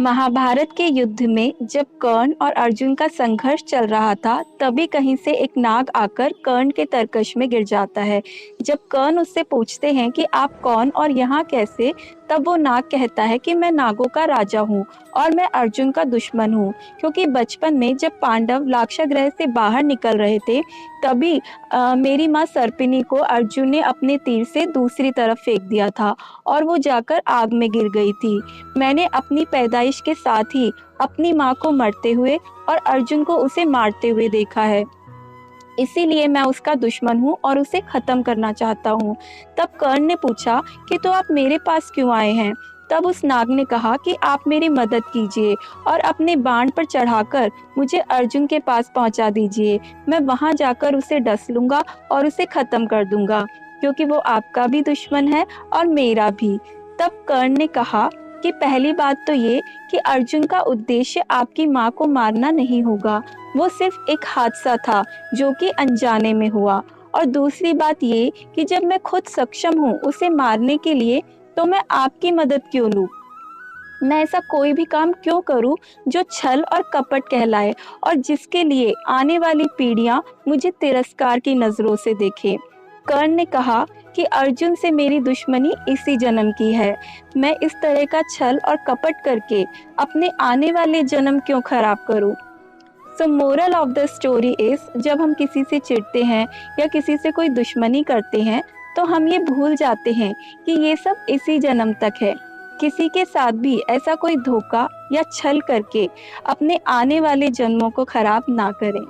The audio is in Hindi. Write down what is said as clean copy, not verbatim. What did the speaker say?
महाभारत के युद्ध में जब कर्ण और अर्जुन का संघर्ष चल रहा था, तभी कहीं से एक नाग आकर कर्ण के तरकश में गिर जाता है। जब कर्ण उससे पूछते हैं कि आप कौन और यहाँ कैसे, तब वो नाग कहता है कि मैं नागों का राजा हूँ और मैं अर्जुन का दुश्मन हूँ, क्योंकि बचपन में जब पांडव लाक्षागृह से बाहर निकल रहे थे, तभी मेरी माँ सर्पिनी को अर्जुन ने अपने तीर से दूसरी तरफ फेंक दिया था और वो जाकर आग में गिर गई थी। मैंने अपनी पैदाइश के साथ ही अपनी माँ को मरते हुए और अर्जुन को उसे मारते हुए देखा है, इसीलिए मैं उसका दुश्मन हूँ और उसे खत्म करना चाहता हूँ। तब कर्ण ने पूछा कि तो आप मेरे पास क्यों आए हैं? तब उस नाग ने कहा कि आप मेरी मदद कीजिए और अपने बाण पर चढ़ाकर मुझे अर्जुन के पास पहुंचा दीजिए। मैं वहां जाकर उसे डस लूंगा और उसे खत्म कर दूंगा, क्योंकि वो आपका भी दुश्मन है और मेरा भी। तब कर्ण ने कहा कि पहली बात तो ये कि अर्जुन का उद्देश्य आपकी माँ को मारना नहीं होगा, वो सिर्फ एक हादसा था जो कि अनजाने में हुआ। और दूसरी बात ये कि जब मैं खुद सक्षम हूँ उसे मारने के लिए, तो मैं आपकी मदद क्यों लूँ? मैं ऐसा कोई भी काम क्यों करूं जो छल और कपट कहलाए और जिसके लिए आने वाली पीढ़ियां मुझे तिरस्कार की नजरों से देखें। कर्ण ने कहा कि अर्जुन से मेरी दुश्मनी इसी जन्म की है। मैं इस तरह का छल और कपट करके अपने आने वाले जन्म क्यों खराब करूं? सो moral of the story is, जब हम किसी से चिढ़ते हैं या किसी से कोई दुश्मनी करते हैं, तो हम ये भूल जाते हैं कि ये सब इसी जन्म तक है। किसी के साथ भी ऐसा कोई धोखा या छल करके अपने आने वाले जन्मों को खराब ना करें।